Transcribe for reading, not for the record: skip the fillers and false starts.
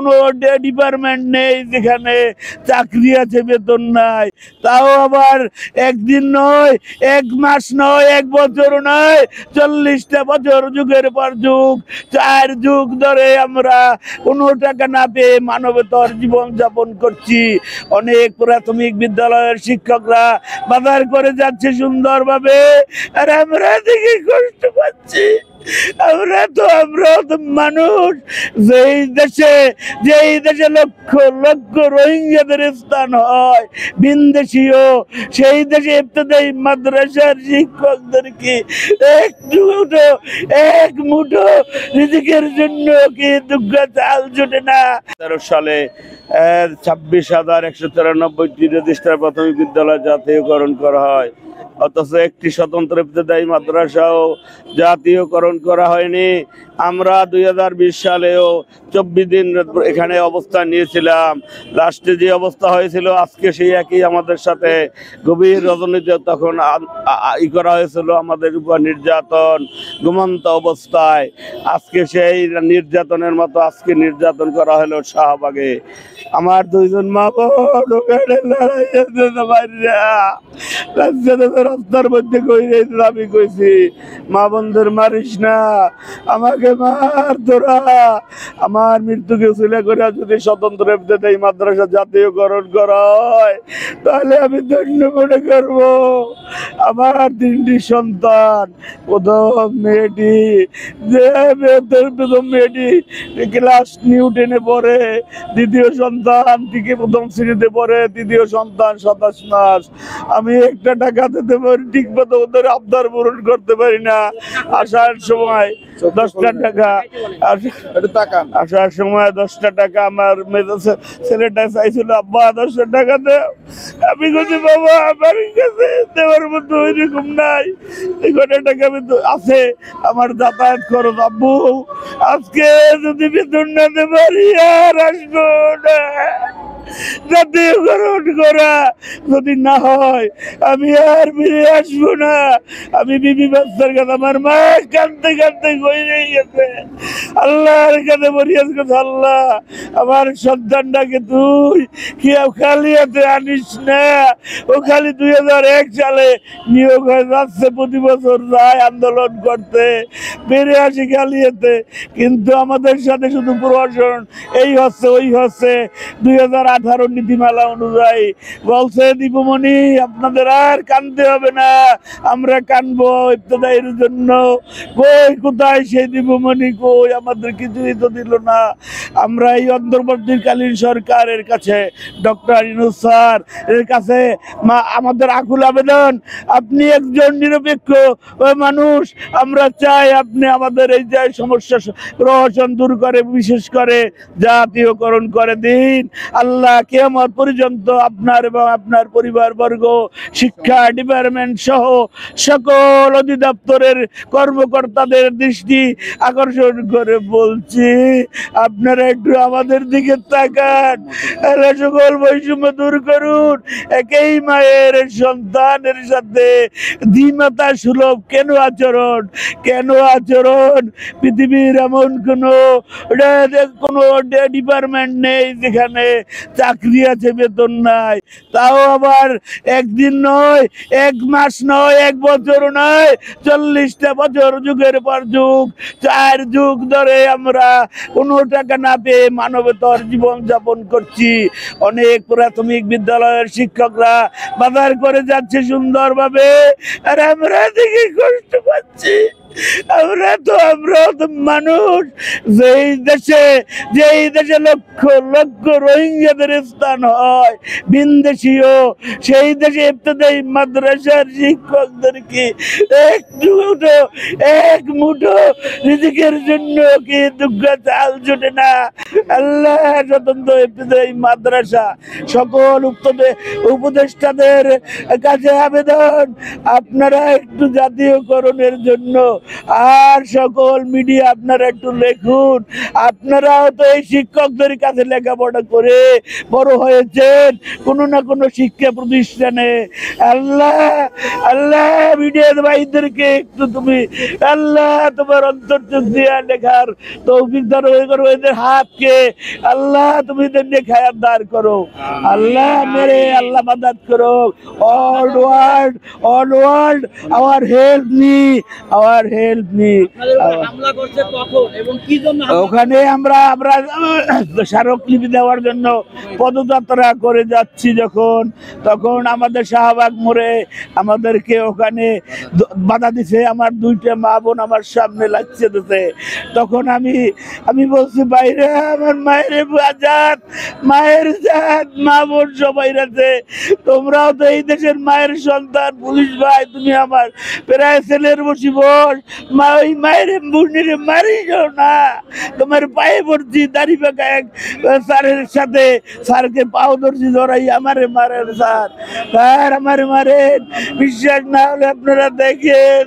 কোনো ডিপার্টমেন্ট নেই যেখানে চাকরি আছে, বেতন নাই। তাও আবার একদিন নয়, এক মাস নয়, এক বছর নয়, 40টা বছর, যুগের পর যুগ, 4 যুগ ধরে আমরা কোনো টাকা না পেয়ে মানবেতর জীবন যাপন করছি। অনেক প্রাথমিক বিদ্যালয়ের শিক্ষকরা বাজার করে যাচ্ছে সুন্দরভাবে, আর আমরা দেখে কষ্ট পাচ্ছি। আমরা তো মানুষ। যেই দেশে লক্ষ লক্ষ রোহিঙ্গাদের স্থান হয় বিনদেশীয়, সেই দেশে ইবতদায়ী মাদ্রাসার শিক্ষকদেরকে এক মুঠো রিজিকের জন্য কি দুগ্গা চাল জোটে না। 13 সালে 26,193টি রেজিস্টার প্রাথমিক বিদ্যালয় জাতীয়করণ করা হয়, অথচ একটি স্বতন্ত্র ইবতদায়ী মাদ্রাসাও জাতীয়করণ করা হয়নি। আমরা 2020 সালেও 24 দিন এখানে অবস্থান নিয়েছিলাম। লাস্টে যে অবস্থা হয়েছিল আজকে সেই একই আমাদের সাথে গভীর রজনীতে তখন করা হয়েছিল আমাদের উপর নির্যাতন, ঘুমন্ত অবস্থায়। আজকে সেই নির্যাতনের মতো আজকে নির্যাতন করা হলো শাহবাগে। আমার 2 জন মা বোন ওখানে রাস্তার মধ্যে আমি কইছি, মা বোনদের মারিস না, আমাকে মার তোরা। আমার মৃত্যুকে ছেলে করে যদি স্বতন্ত্র ইবতদায়ী মাদ্রাসা জাতীয়করণ করা হয় তাহলে আমি ধন্য মনে করব। আমার 3টি সন্তান, প্রথম মেয়েটি ক্লাস নিউটেনে পড়ে, দ্বিতীয় সন্তানটিকে প্রথম শ্রেণীতে পড়ে, তৃতীয় সন্তান 27 মাস। আমি একটা টাকা দিতে পারি ঠিক মতো, ওদের আবদার পূরণ করতে পারি না। আসার সময় 10টা টাকা, আসার সময় 10টা টাকা আমার ছেলেটা চাইছিল, আব্বা 10টা টাকা দে। আমি বলছি বাবা আমার কাছে দেওয়ার মতো ওইরকম নাই, কটা টাকা আমি আছে আমার যাতায়াত খরচ। আব্বু আজকে যদি বেতন না দিতে পারি আর আসবো না, জাতীয়করণ করা যদি না হয় আমি আর ফিরে আসবো না। আমি বিবি বাচ্চার কাছে, আমার মা কাঁদতে কাঁদতে গইরে গেছে, আল্লাহর কাছে বলিয়াস কথা, আল্লাহ আমার সন্তানটাকে তুই কি খালি হাতে আনিস না। ও খালি 2001 সালে নিয়োগ হয়ে যাচ্ছে, প্রতি বছর যায় আন্দোলন করতে, বেড়ে আসি খালি হাতে। কিন্তু আমাদের সাথে শুধু প্রশাসন এই হচ্ছে ওই হচ্ছে। 2018 নীতিমালা অনুযায়ী বলছে, দীপমণি আপনাদের আর কাঁদতে হবে না, আমরা কানবো ইবতদায়ীর জন্য। কই কোথায় সেই দীপমণি, কই? আমাদের কিছুই তো দিল না। আমরা এই অন্তর্বর্তীকালীন সরকারের কাছে, ডক্টর ইউনূস স্যার এর কাছে আমাদের আকুল আবেদন, আপনি একজন নিরপেক্ষ মানুষ, আমরা চাই আপনি আমাদের এই যে সমস্যা প্রহসন দূর করে, বিশেষ করে জাতীয়করণ করে দিন। আল্লাহ কিয়ামত পর্যন্ত আপনার এবং আপনার পরিবারবর্গ, শিক্ষা ডিপার্টমেন্ট সহ সকল অধিদপ্তরের কর্মকর্তাদের দৃষ্টি আকর্ষণ করে বলছি, আপনারা একটু আমাদের দিকে তাকান, সকল বৈষম্য দূর করুন। একই মায়ের সন্তানের সাথে দ্বিমাতা সুলভ কেন আচরণ, কেন আচরণ? পৃথিবীর এমন কোনো ডিপার্টমেন্ট নেই যেখানে চাকরি আছে, বেতন নাই। তাও আবার একদিন নয়, এক মাস নয়, এক বছর নয়, 40টা বছর, যুগের পর যুগ, 4 যুগ ধরে আমরা কোনো টাকা না পেয়ে মানবেতর জীবন যাপন করছি। অনেক প্রাথমিক বিদ্যালয়ের শিক্ষকরা বাজার করে যাচ্ছে সুন্দরভাবে, আর আমরা দেখে কষ্ট পাচ্ছি। আমরা তো মানুষ। যেই দেশে লক্ষ লক্ষ রোহিঙ্গাদের স্থান হয় বিনদেশীয়, সেই দেশে ইবতদায়ী মাদ্রাসার শিক্ষকদেরকে এক মুঠো রিজিকের জন্য কি দুগ্গা চাল জোটে না। আল্লাহ স্বতন্ত্র ইবতদায়ী মাদ্রাসা সকল উপদেষ্টাদের কাছে আবেদন, আপনারা একটু জাতীয়করণের জন্য আর সকল মিডিয়া আপনারা একটু লেখুন, আপনারাও তো এই শিক্ষকদের কাছে লেখাপড়া করে বড় হয়েছেন কোনো না কোনো শিক্ষা প্রতিষ্ঠানে। আল্লাহ আল্লাহ মিডিয়া ভাইদেরকে একটু তুমি আল্লাহ তোমার অন্তর চোখ দিয়ে লেখার তৌফিক দান করো, এদের হাতকে আল্লাহ তুমি এদের লেখায় দাঁড় করো। আল্লাহ মেরে আল্লাহ মাদাদ করো। All world our help me, our help me. হামলা করছে কখন এবং কি জন্য? ওখানে আমরা স্মারকলিপি দেওয়ার জন্য পদযাত্রা করে যাচ্ছি যখন, তখন আমাদের শাহবাগ মোড়ে আমাদেরকে ওখানে বাধা দিছে। আমার দুইটা মা বোন আমার সামনে লাগছে দিতে। তখন আমি বলছি বাইরে আমার মায়ের জাত, মায়ের জাত, মা বোন সবাই আছে, তোমরাও তো এই দেশের মায়ের সন্তান। পুলিশ ভাই তুমি আমার প্রায় ছেলের বসি বস, মা ওই মায়ের বুনির মারিস না, তোমার পায়ে পড়ছি। দাড়ি পাকা এক স্যারের সাথে স্যারকে পাও ধরছি, ধরাই আমারে মারেন স্যার, স্যার আমারে মারেন। বিশ্বাস না হলে আপনারা দেখেন।